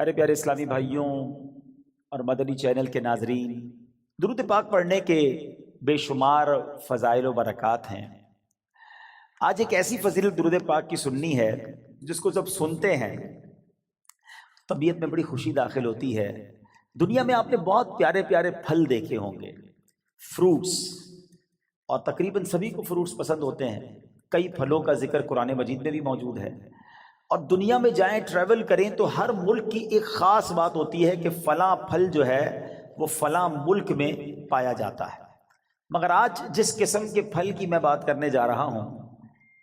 پیارے پیارے اسلامی بھائیوں اور مدنی چینل کے ناظرین، درود پاک پڑھنے کے بے شمار فضائل و برکات ہیں۔ آج ایک ایسی فضیلت درود پاک کی سننی ہے جس کو جب سنتے ہیں طبیعت میں بڑی خوشی داخل ہوتی ہے۔ دنیا میں آپ نے بہت پیارے پیارے پھل دیکھے ہوں گے، فروٹس، اور تقریباً سبھی کو فروٹس پسند ہوتے ہیں۔ کئی پھلوں کا ذکر قرآن مجید میں بھی موجود ہے، اور دنیا میں جائیں ٹریول کریں تو ہر ملک کی ایک خاص بات ہوتی ہے کہ فلاں پھل جو ہے وہ فلاں ملک میں پایا جاتا ہے۔ مگر آج جس قسم کے پھل کی میں بات کرنے جا رہا ہوں،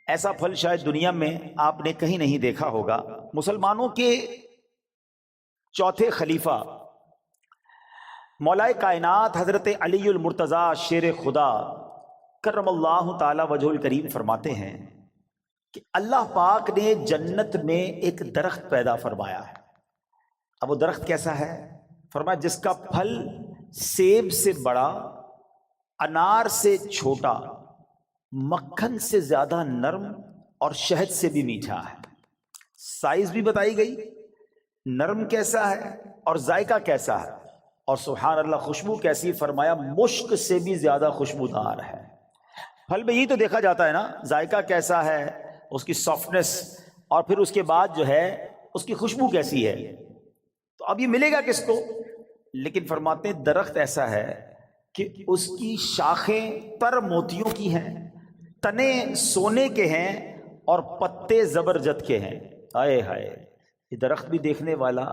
ایسا پھل شاید دنیا میں آپ نے کہیں نہیں دیکھا ہوگا۔ مسلمانوں کے چوتھے خلیفہ مولا کائنات حضرت علی المرتضیٰ شیر خدا کرم اللہ تعالی وجہ الکریم فرماتے ہیں کہ اللہ پاک نے جنت میں ایک درخت پیدا فرمایا ہے۔ اب وہ درخت کیسا ہے؟ فرمایا جس کا پھل سیب سے بڑا، انار سے چھوٹا، مکھن سے زیادہ نرم اور شہد سے بھی میٹھا ہے۔ سائز بھی بتائی گئی، نرم کیسا ہے اور ذائقہ کیسا ہے، اور سبحان اللہ خوشبو کیسی، فرمایا مشک سے بھی زیادہ خوشبودار ہے۔ پھل میں یہی تو دیکھا جاتا ہے نا، ذائقہ کیسا ہے، اس کی سافٹنس، اور پھر اس کے بعد جو ہے اس کی خوشبو کیسی ہے۔ تو اب یہ ملے گا کس کو؟ لیکن فرماتے ہیں درخت ایسا ہے کہ اس کی شاخیں تر موتیوں کی ہیں، تنے سونے کے ہیں، اور پتے زبرجد کے ہیں۔ ہائے ہائے، یہ درخت بھی دیکھنے والا،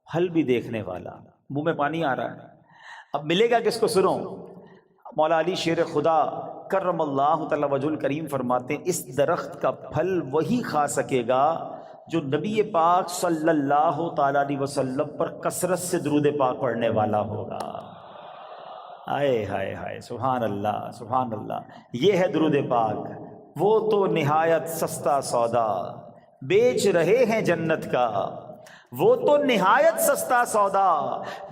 پھل بھی دیکھنے والا، منہ میں پانی آ رہا ہے۔ اب ملے گا کس کو؟ سنو، مولا علی شیر خدا کرم اللہ تعالی وجہ الکریم فرماتے ہیں اس درخت کا پھل وہی کھا سکے گا جو نبی پاک صلی اللہ تعالی علیہ وسلم پر کثرت سے درود پاک پڑھنے والا ہوگا۔ ہائے ہائے ہائے، سبحان اللہ سبحان اللہ۔ یہ ہے درود پاک، وہ تو نہایت سستا سودا بیچ رہے ہیں جنت کا، وہ تو نہایت سستا سودا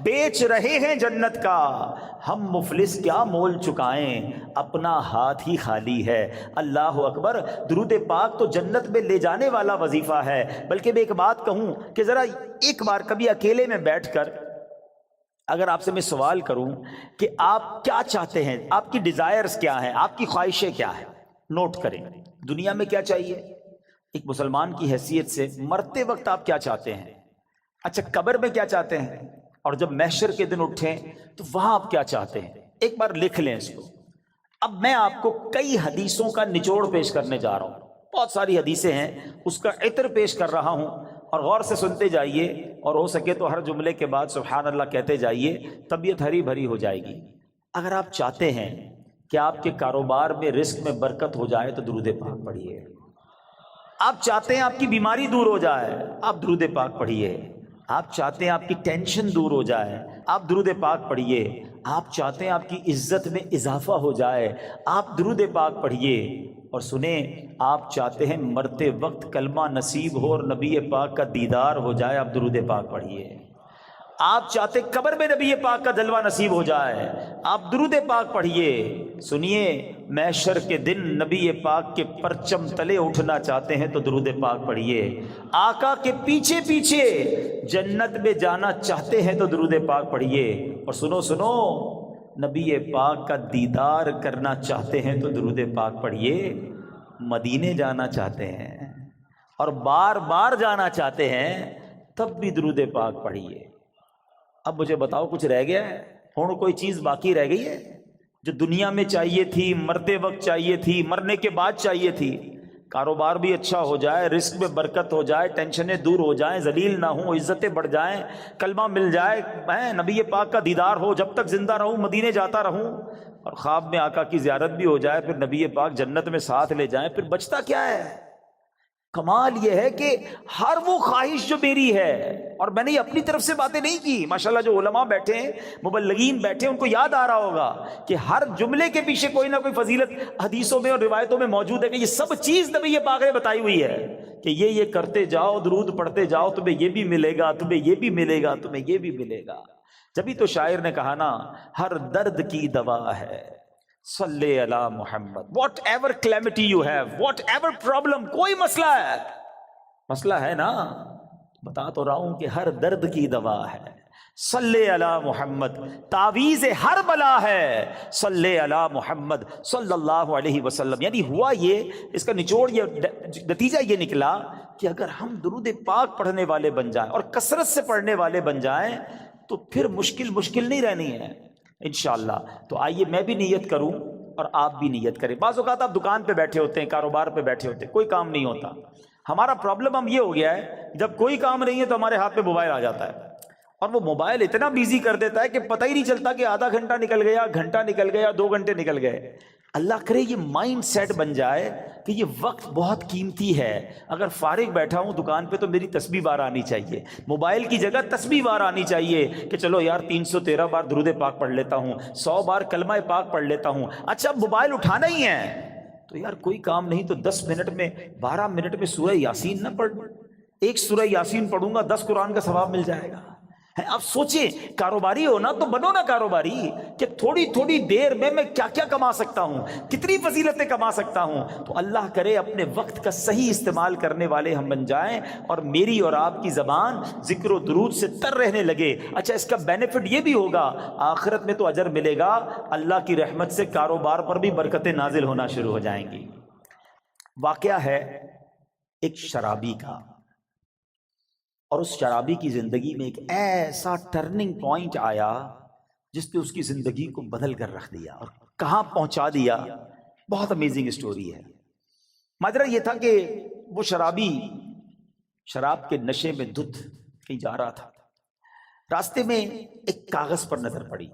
بیچ رہے ہیں جنت کا، ہم مفلس کیا مول چکائیں اپنا ہاتھ ہی خالی ہے۔ اللہ اکبر، درود پاک تو جنت میں لے جانے والا وظیفہ ہے۔ بلکہ میں ایک بات کہوں کہ ذرا ایک بار کبھی اکیلے میں بیٹھ کر اگر آپ سے میں سوال کروں کہ آپ کیا چاہتے ہیں، آپ کی ڈیزائرز کیا ہیں، آپ کی خواہشیں کیا ہیں، نوٹ کریں۔ دنیا میں کیا چاہیے ایک مسلمان کی حیثیت سے؟ مرتے وقت آپ کیا چاہتے ہیں؟ اچھا، قبر میں کیا چاہتے ہیں؟ اور جب محشر کے دن اٹھیں تو وہاں آپ کیا چاہتے ہیں؟ ایک بار لکھ لیں اس کو۔ اب میں آپ کو کئی حدیثوں کا نچوڑ پیش کرنے جا رہا ہوں، بہت ساری حدیثیں ہیں، اس کا عطر پیش کر رہا ہوں، اور غور سے سنتے جائیے، اور ہو سکے تو ہر جملے کے بعد سبحان اللہ کہتے جائیے، طبیعت ہری بھری ہو جائے گی۔ اگر آپ چاہتے ہیں کہ آپ کے کاروبار میں رزق میں برکت ہو جائے تو درود پاک پڑھیے۔ آپ چاہتے ہیں آپ کی بیماری دور ہو جائے، آپ درود پاک پڑھیے۔ آپ چاہتے ہیں آپ کی ٹینشن دور ہو جائے، آپ درود پاک پڑھیے۔ آپ چاہتے ہیں آپ کی عزت میں اضافہ ہو جائے، آپ درود پاک پڑھیے۔ اور سنیں، آپ چاہتے ہیں مرتے وقت کلمہ نصیب ہو اور نبی پاک کا دیدار ہو جائے، آپ درود پاک پڑھیے۔ آپ چاہتے قبر میں نبی پاک کا جلوہ نصیب ہو جائے، آپ درود پاک پڑھیے۔ سنیے، محشر کے دن نبی پاک کے پرچم تلے اٹھنا چاہتے ہیں تو درود پاک پڑھیے۔ آقا کے پیچھے پیچھے جنت میں جانا چاہتے ہیں تو درود پاک پڑھیے۔ اور سنو سنو، نبی پاک کا دیدار کرنا چاہتے ہیں تو درود پاک پڑھیے۔ مدینے جانا چاہتے ہیں اور بار بار جانا چاہتے ہیں تب بھی درود پاک پڑھیے۔ اب مجھے بتاؤ، کچھ رہ گیا ہے؟ اور کوئی چیز باقی رہ گئی ہے جو دنیا میں چاہیے تھی، مرتے وقت چاہیے تھی، مرنے کے بعد چاہیے تھی؟ کاروبار بھی اچھا ہو جائے، رزق میں برکت ہو جائے، ٹینشنیں دور ہو جائیں، ذلیل نہ ہوں، عزتیں بڑھ جائیں، کلمہ مل جائے، میں نبی پاک کا دیدار ہو، جب تک زندہ رہوں مدینے جاتا رہوں، اور خواب میں آقا کی زیارت بھی ہو جائے، پھر نبی پاک جنت میں ساتھ لے جائیں، پھر بچتا کیا ہے؟ کمال یہ ہے کہ ہر وہ خواہش جو میری ہے، اور میں نے اپنی طرف سے باتیں نہیں کی، ماشاءاللہ جو علماء بیٹھے ہیں، مبلغین بیٹھے ہیں، ان کو یاد آ رہا ہوگا کہ ہر جملے کے پیچھے کوئی نہ کوئی فضیلت حدیثوں میں اور روایتوں میں موجود ہے، کہ یہ سب چیز نبی پاک نے بتائی ہوئی ہے کہ یہ کرتے جاؤ، درود پڑھتے جاؤ، تمہیں یہ بھی ملے گا، تمہیں یہ بھی ملے گا، تمہیں یہ بھی ملے گا۔ جبھی تو شاعر نے کہا نا، ہر درد کی دوا ہے صلی علی Muhammad, whatever calamity you have, whatever problem, کوئی مسئلہ ہے نا، بتا تو رہا ہوں کہ ہر درد کی دوا ہے صلی علی محمد، تعویذ ہر بلا ہے صلی علی محمد صلی اللہ علیہ وسلم۔ یعنی ہوا یہ، اس کا نچوڑ یہ، نتیجہ یہ نکلا کہ اگر ہم درود پاک پڑھنے والے بن جائیں اور کثرت سے پڑھنے والے بن جائیں تو پھر مشکل نہیں رہنی ہے انشاءاللہ۔ تو آئیے میں بھی نیت کروں اور آپ بھی نیت کریں۔ بعض اوقات آپ دکان پہ بیٹھے ہوتے ہیں، کاروبار پہ بیٹھے ہوتے ہیں، کوئی کام نہیں ہوتا۔ ہمارا پرابلم ہم یہ ہو گیا ہے، جب کوئی کام نہیں ہے تو ہمارے ہاتھ پہ موبائل آ جاتا ہے، اور وہ موبائل اتنا بیزی کر دیتا ہے کہ پتہ ہی نہیں چلتا کہ آدھا گھنٹہ نکل گیا، گھنٹہ نکل گیا، 2 گھنٹے نکل گئے۔ اللہ کرے یہ مائنڈ سیٹ بن جائے کہ یہ وقت بہت قیمتی ہے۔ اگر فارغ بیٹھا ہوں دکان پہ تو میری تسبیح بار آنی چاہیے، موبائل کی جگہ تسبیح بار آنی چاہیے کہ چلو یار 313 بار درود پاک پڑھ لیتا ہوں، 100 بار کلمہ پاک پڑھ لیتا ہوں۔ اچھا موبائل اٹھانا ہی ہے تو یار کوئی کام نہیں تو 10 منٹ میں 12 منٹ میں سورہ یاسین نہ پڑھ، ایک سورہ یاسین پڑھوں گا 10 قرآن کا ثواب مل جائے گا۔ اب سوچیں، کاروباری ہو نا تو بنو نا کاروباری کہ تھوڑی دیر میں کیا کیا کما سکتا ہوں، کتنی فضیلتیں کما سکتا ہوں۔ تو اللہ کرے اپنے وقت کا صحیح استعمال کرنے والے ہم بن جائیں اور میری اور آپ کی زبان ذکر و درود سے تر رہنے لگے۔ اچھا اس کا بینیفٹ یہ بھی ہوگا، آخرت میں تو اجر ملے گا، اللہ کی رحمت سے کاروبار پر بھی برکتیں نازل ہونا شروع ہو جائیں گی۔ واقعہ ہے ایک شرابی کا، اور اس شرابی کی زندگی میں ایک ایسا ٹرننگ پوائنٹ آیا جس نے اس کی زندگی کو بدل کر رکھ دیا اور کہاں پہنچا دیا۔ بہت امیزنگ سٹوری ہے۔ ماجرا یہ تھا کہ وہ شرابی شراب کے نشے میں دھت کہیں جا رہا تھا، راستے میں ایک کاغذ پر نظر پڑی۔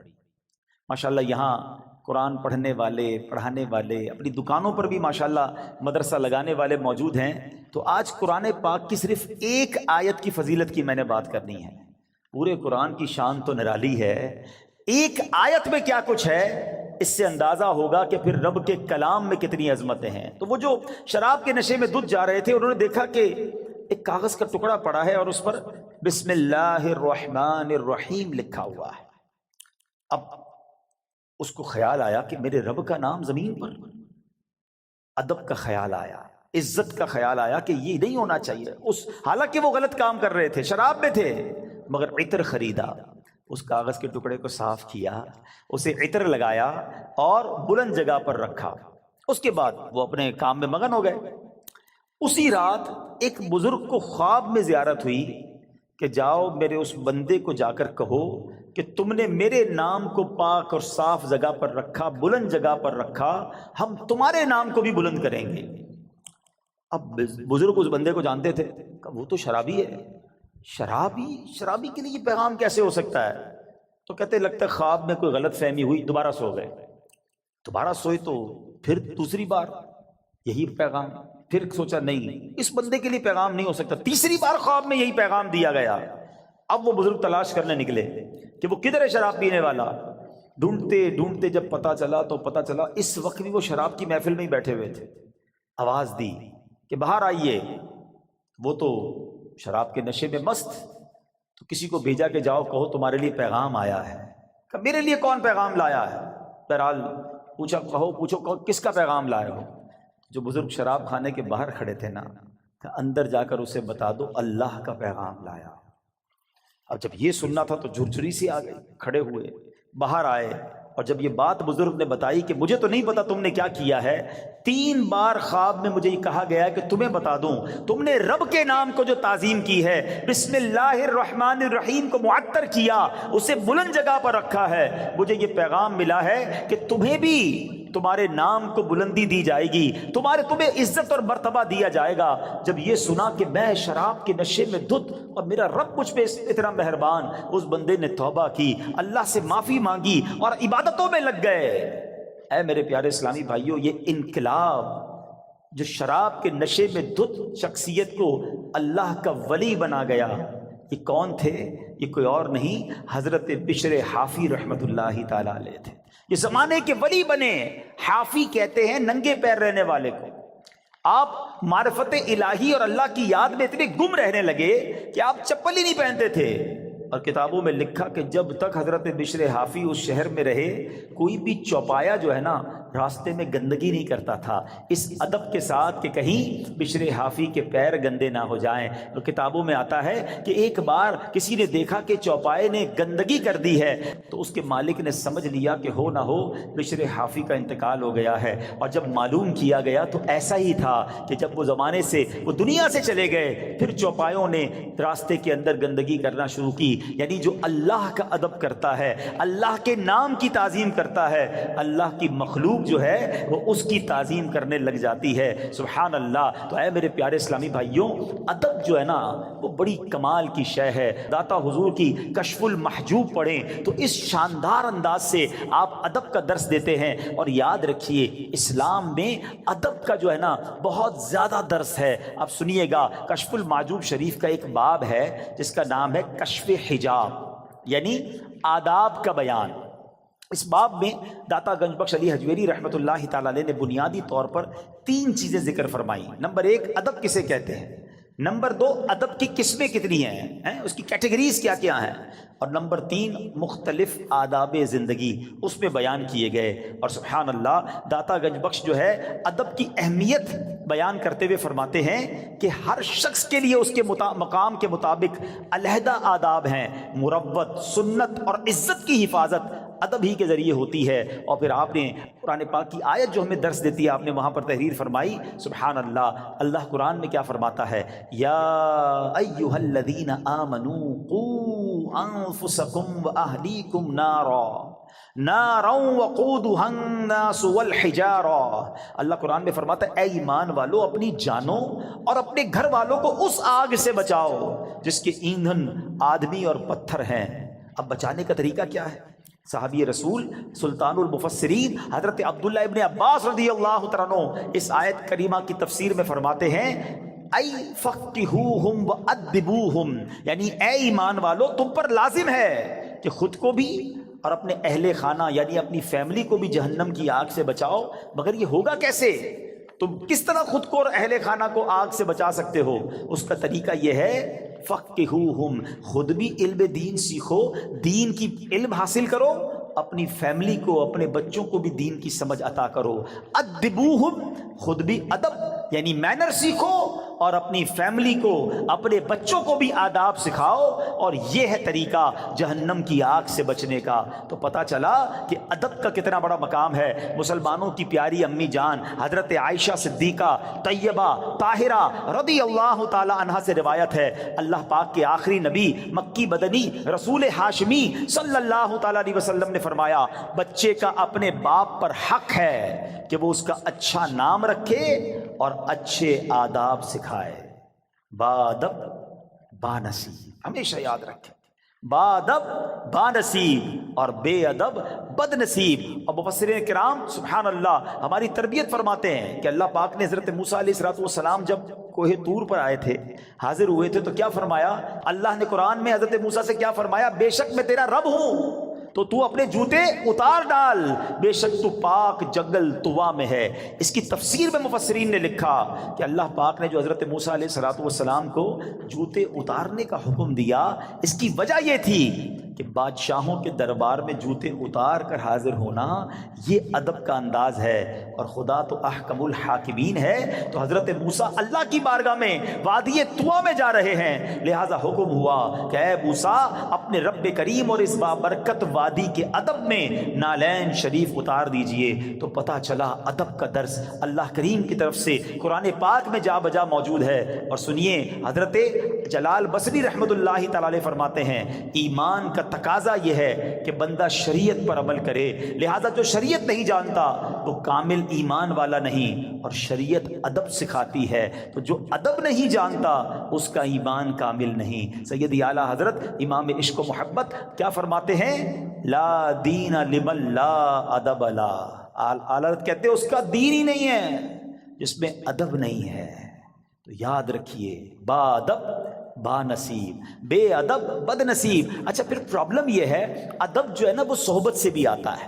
ماشاءاللہ یہاں قرآن پڑھنے والے، پڑھانے والے، اپنی دکانوں پر بھی ماشاءاللہ مدرسہ لگانے والے موجود ہیں۔ تو آج قرآن پاک کی صرف ایک آیت کی فضیلت کی میں نے بات کرنی ہے۔ پورے قرآن کی شان تو نرالی ہے، ایک آیت میں کیا کچھ ہے اس سے اندازہ ہوگا کہ پھر رب کے کلام میں کتنی عظمتیں ہیں۔ تو وہ جو شراب کے نشے میں دھت جا رہے تھے، انہوں نے دیکھا کہ ایک کاغذ کا ٹکڑا پڑا ہے اور اس پر بسم اللہ الرحمن الرحیم لکھا ہوا ہے۔ اب اس کو خیال آیا کہ میرے رب کا نام زمین پر، ادب کا خیال آیا، عزت کا خیال آیا کہ یہ نہیں ہونا چاہیے۔ حالانکہ وہ غلط کام کر رہے تھے، شراب میں تھے، مگر عطر خریدا، اس کاغذ کے ٹکڑے کو صاف کیا، اسے عطر لگایا اور بلند جگہ پر رکھا۔ اس کے بعد وہ اپنے کام میں مگن ہو گئے۔ اسی رات ایک بزرگ کو خواب میں زیارت ہوئی کہ جاؤ میرے اس بندے کو جا کر کہو کہ تم نے میرے نام کو پاک اور صاف جگہ پر رکھا، بلند جگہ پر رکھا، ہم تمہارے نام کو بھی بلند کریں گے۔ اب بزرگ اس بندے کو جانتے تھے کہ وہ تو شرابی ہے، شرابی کے لیے یہ پیغام کیسے ہو سکتا ہے؟ تو کہتے لگتا ہے خواب میں کوئی غلط فہمی ہوئی، دوبارہ سو گئے، دوبارہ سوئے تو پھر دوسری بار یہی پیغام، پھر سوچا نہیں اس بندے کے لیے پیغام نہیں ہو سکتا، تیسری بار خواب میں یہی پیغام دیا گیا۔ اب وہ بزرگ تلاش کرنے نکلے کہ وہ کدھر ہے شراب پینے والا۔ ڈھونڈتے ڈھونڈتے جب پتہ چلا تو پتہ چلا اس وقت بھی وہ شراب کی محفل میں ہی بیٹھے ہوئے تھے۔ آواز دی کہ باہر آئیے، وہ تو شراب کے نشے میں مست، تو کسی کو بھیجا کہ جاؤ کہو تمہارے لیے پیغام آیا ہے۔ کہ میرے لیے کون پیغام لایا ہے؟ بہرحال پوچھا، کہو کس کا پیغام لائے ہو؟ جو بزرگ شراب خانے کے باہر کھڑے تھے نا، کہ اندر جا کر اسے بتا دو اللہ کا پیغام لایا۔ اب جب یہ سننا تھا تو جھرجھری سی آ گئی، کھڑے ہوئے باہر آئے، اور جب یہ بات بزرگ نے بتائی کہ مجھے تو نہیں پتا تم نے کیا کیا ہے، 3 بار خواب میں مجھے یہ کہا گیا کہ تمہیں بتا دوں تم نے رب کے نام کو جو تعظیم کی ہے، بسم اللہ الرحمن الرحیم کو معطر کیا، اسے بلند جگہ پر رکھا ہے، مجھے یہ پیغام ملا ہے کہ تمہیں بھی تمہارے نام کو بلندی دی جائے گی، تمہیں عزت اور مرتبہ دیا جائے گا۔ جب یہ سنا کہ میں شراب کے نشے میں دھت اور میرا رب مجھ پہ اتنا مہربان، اس بندے نے توبہ کی، اللہ سے معافی مانگی اور عبادتوں میں لگ گئے۔ اے میرے پیارے اسلامی بھائیوں، یہ انقلاب جو شراب کے نشے میں دھت شخصیت کو اللہ کا ولی بنا گیا، یہ کون تھے؟ یہ کوئی اور نہیں، حضرت بشر حافی رحمت اللہ تعالی علیہ تھے۔ یہ زمانے کے ولی بنے، حافی کہتے ہیں ننگے پیر رہنے والے کو۔ آپ معرفت الہی اور اللہ کی یاد میں اتنے گم رہنے لگے کہ آپ چپل ہی نہیں پہنتے تھے، اور کتابوں میں لکھا کہ جب تک حضرت بشر حافی اس شہر میں رہے کوئی بھی چوپایا جو ہے نا راستے میں گندگی نہیں کرتا تھا، اس ادب کے ساتھ کہ کہیں بشر حافی کے پیر گندے نہ ہو جائیں۔ تو کتابوں میں آتا ہے کہ ایک بار کسی نے دیکھا کہ چوپائے نے گندگی کر دی ہے تو اس کے مالک نے سمجھ لیا کہ ہو نہ ہو بشر حافی کا انتقال ہو گیا ہے، اور جب معلوم کیا گیا تو ایسا ہی تھا کہ جب وہ زمانے سے وہ دنیا سے چلے گئے پھر چوپایوں نے راستے کے اندر گندگی کرنا شروع کی۔ یعنی جو اللہ کا ادب کرتا ہے، اللہ کے نام کی تعظیم کرتا ہے، اللہ کی مخلوق جو ہے وہ اس کی تعظیم کرنے لگ جاتی ہے۔ سبحان اللہ۔ تو اے میرے پیارے اسلامی بھائیوں، ادب جو ہے نا وہ بڑی کمال کی شے ہے۔ داتا حضور کی کشف المحجوب پڑھیں تو اس شاندار انداز سے آپ ادب کا درس دیتے ہیں، اور یاد رکھیے اسلام میں ادب کا جو ہے نا بہت زیادہ درس ہے۔ آپ سنیے گا، کشف المحجوب شریف کا ایک باب ہے جس کا نام ہے کشف حجاب، یعنی آداب کا بیان۔ اس باب میں داتا گنج بخش علی حجویری رحمۃ اللہ تعالی علیہ نے بنیادی طور پر 3 چیزیں ذکر فرمائی۔ نمبر 1 ادب کسے کہتے ہیں، نمبر 2 ادب کی قسمیں کتنی ہیں، اس کی کیٹیگریز کیا کیا ہیں، اور نمبر 3 مختلف آداب زندگی اس میں بیان کیے گئے۔ اور سبحان اللہ، داتا گنج بخش جو ہے ادب کی اہمیت بیان کرتے ہوئے فرماتے ہیں کہ ہر شخص کے لیے اس کے مقام کے مطابق علیحدہ آداب ہیں۔ مروت، سنت اور عزت کی حفاظت ادب ہی کے ذریعے ہوتی ہے۔ اور پھر آپ نے قرآن پاک کی آیت جو ہمیں درس دیتی ہے، آپ نے وہاں پر تحریر فرمائی۔ سبحان اللہ، اللہ قرآن میں کیا فرماتا ہے، یا ایھا الذین آمنوا قوا انفسکم واہلیکم نارا وقودها الناس والحجارہ۔ اللہ قرآن میں فرماتا ہے، اے ایمان والو اپنی جانوں اور اپنے گھر والوں کو اس آگ سے بچاؤ جس کے ایندھن آدمی اور پتھر ہیں۔ اب بچانے کا طریقہ کیا ہے؟ صحابی رسول سلطان المفسرین حضرت عبداللہ ابن عباس رضی اللہ تعالیٰ عنہ اس آیت کریمہ کی تفسیر میں فرماتے ہیں، ای فقہوہم وادبوہم، یعنی اے ایمان والو تم پر لازم ہے کہ خود کو بھی اور اپنے اہل خانہ یعنی اپنی فیملی کو بھی جہنم کی آگ سے بچاؤ۔ مگر یہ ہوگا کیسے؟ تم کس طرح خود کو اور اہل خانہ کو آگ سے بچا سکتے ہو؟ اس کا طریقہ یہ ہے، فقہوہم، خود بھی علم دین سیکھو، دین کی علم حاصل کرو، اپنی فیملی کو اپنے بچوں کو بھی دین کی سمجھ عطا کرو۔ ادبوہم، خود بھی ادب یعنی مینر سیکھو اور اپنی فیملی کو اپنے بچوں کو بھی آداب سکھاؤ، اور یہ ہے طریقہ جہنم کی آگ سے بچنے کا۔ تو پتہ چلا کہ ادب کا کتنا بڑا مقام ہے۔ مسلمانوں کی پیاری امی جان حضرت عائشہ صدیقہ طیبہ طاہرہ رضی اللہ تعالی عنہا سے روایت ہے، اللہ پاک کے آخری نبی مکی مدنی رسول ہاشمی صلی اللہ تعالی علیہ وسلم نے فرمایا، بچے کا اپنے باپ پر حق ہے کہ وہ اس کا اچھا نام رکھے اور اچھے آداب سکھائے۔ بادب بانصیب، ہمیشہ یاد رکھیں، بادب بانصیب اور بے ادب بد نصیب۔ اور مفسرین کرام سبحان اللہ ہماری تربیت فرماتے ہیں کہ اللہ پاک نے حضرت موسیٰ علیہ السلام جب کوہ طور پر آئے تھے، حاضر ہوئے تھے، تو کیا فرمایا؟ اللہ نے قرآن میں حضرت موسیٰ سے کیا فرمایا؟ بے شک میں تیرا رب ہوں تو اپنے جوتے اتار ڈال، بے شک تو پاک جنگل طوا میں ہے۔ اس کی تفسیر میں مفسرین نے لکھا کہ اللہ پاک نے جو حضرت موسیٰ علیہ السلام کو جوتے اتارنے کا حکم دیا، اس کی وجہ یہ تھی کہ بادشاہوں کے دربار میں جوتے اتار کر حاضر ہونا یہ ادب کا انداز ہے، اور خدا تو احکم الحاکمین ہے۔ تو حضرت موسیٰ اللہ کی بارگاہ میں وادی طوا میں جا رہے ہیں، لہذا حکم ہوا کہ اے موسیٰ اپنے رب کریم اور اس بابرکت وادی کے ادب میں نالین شریف اتار دیجئے۔ تو پتہ چلا ادب کا درس اللہ کریم کی طرف سے قرآن پاک میں جا بجا موجود ہے۔ اور سنیے، حضرت جلال بصری رحمۃ اللہ تعالی علیہ فرماتے ہیں، ایمان کا تقاضا یہ ہے کہ بندہ شریعت پر عمل کرے، لہذا جو شریعت نہیں جانتا وہ کامل ایمان والا نہیں، اور شریعت ادب سکھاتی ہے، تو جو ادب نہیں جانتا اس کا ایمان کامل نہیں۔ سیدی اعلیٰ حضرت امام عشق و محبت کیا فرماتے ہیں؟ لا دین لمن لا ادب لا۔ اعلیٰ حضرت کہتے ہیں اس کا دین ہی نہیں ہے جس میں ادب نہیں ہے۔ تو یاد رکھیے، با ادب با نصیب، بے ادب بد نصیب۔ اچھا پھر پرابلم یہ ہے، ادب جو ہے نا وہ صحبت سے بھی آتا ہے۔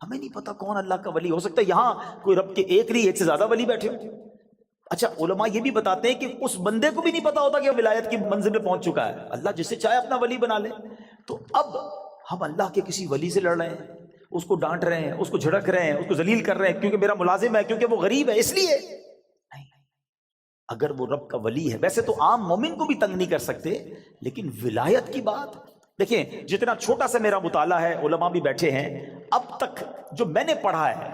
ہمیں نہیں پتا کون اللہ کا ولی. ہو سکتا ہے یہاں کوئی رب کے ایک نہیں ایک سے زیادہ ولی بیٹھے ہو. اچھا علماء یہ بھی بتاتے ہیں کہ اس بندے کو بھی نہیں پتا ہوتا کہ وہ ولایت کی منزل پہ پہنچ چکا ہے. اللہ جسے چاہے اپنا ولی بنا لے. تو اب ہم اللہ کے کسی ولی سے لڑ رہے ہیں, اس کو ڈانٹ رہے ہیں, اس کو جھڑک رہے ہیں, اس کو ذلیل کر رہے ہیں کیونکہ میرا ملازم ہے, کیونکہ وہ غریب ہے اس لیے نہیں. اگر وہ رب کا ولی ہے, ویسے تو عام مومن کو بھی تنگ نہیں کر سکتے, لیکن ولایت کی بات دیکھیں. جتنا چھوٹا سا میرا مطالعہ ہے, علماء بھی بیٹھے ہیں, اب تک جو میں نے پڑھا ہے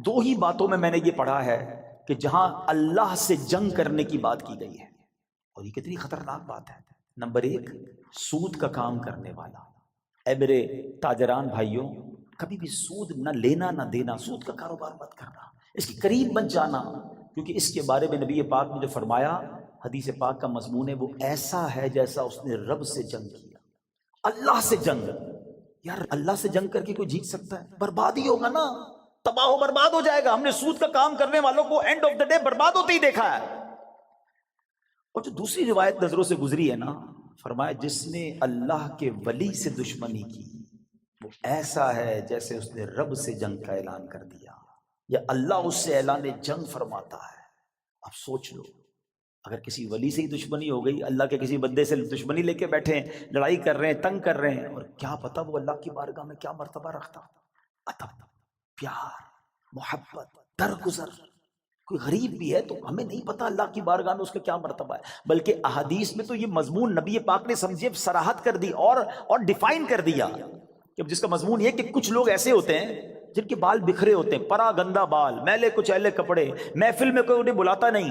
2 ہی باتوں میں میں نے یہ پڑھا ہے کہ جہاں اللہ سے جنگ کرنے کی بات کی گئی ہے, اور یہ کتنی خطرناک بات ہے. نمبر 1, سود کا کام کرنے والا. اے میرے تاجران بھائیوں, کبھی بھی سود نہ لینا نہ دینا, سود کا کاروبار مت کرنا, اس کے قریب مت جانا, کیونکہ اس کے بارے میں نبی پاک نے جو فرمایا, حدیث پاک کا مضمون ہے, وہ ایسا ہے جیسا اس نے رب سے جنگ کیا. اللہ سے جنگ, یار اللہ سے جنگ کر کے کوئی جیت سکتا ہے؟ برباد ہی ہوگا نا, تباہ و برباد ہو جائے گا. ہم نے سود کا کام کرنے والوں کو اینڈ آف دا ڈے برباد ہوتے ہی دیکھا ہے. اور جو دوسری روایت نظروں سے گزری ہے نا, فرمایا جس نے اللہ کے ولی سے دشمنی کی وہ ایسا ہے جیسے اس نے رب سے جنگ کا اعلان کر دیا, یا اللہ اس سے اعلان جنگ فرماتا ہے. اب سوچ لو, اگر کسی ولی سے ہی دشمنی ہو گئی, اللہ کے کسی بندے سے دشمنی لے کے بیٹھے ہیں, لڑائی کر رہے ہیں, تنگ کر رہے ہیں, اور کیا پتا وہ اللہ کی بارگاہ میں کیا مرتبہ رکھتا. ادب, پیار, محبت, درگزر. کوئی غریب بھی ہے تو ہمیں نہیں پتا اللہ کی بارگاہ میں اس کا کیا مرتبہ ہے. بلکہ احادیث میں تو یہ مضمون نبی پاک نے سمجھے صراحت کر دی اور ڈیفائن کر دیا, کہ جس کا مضمون یہ کہ کچھ لوگ ایسے ہوتے ہیں جن کے بال بکھرے ہوتے ہیں, پرا گندا بال, میلے کچیلے کپڑے, محفل میں کوئی انہیں بلاتا نہیں,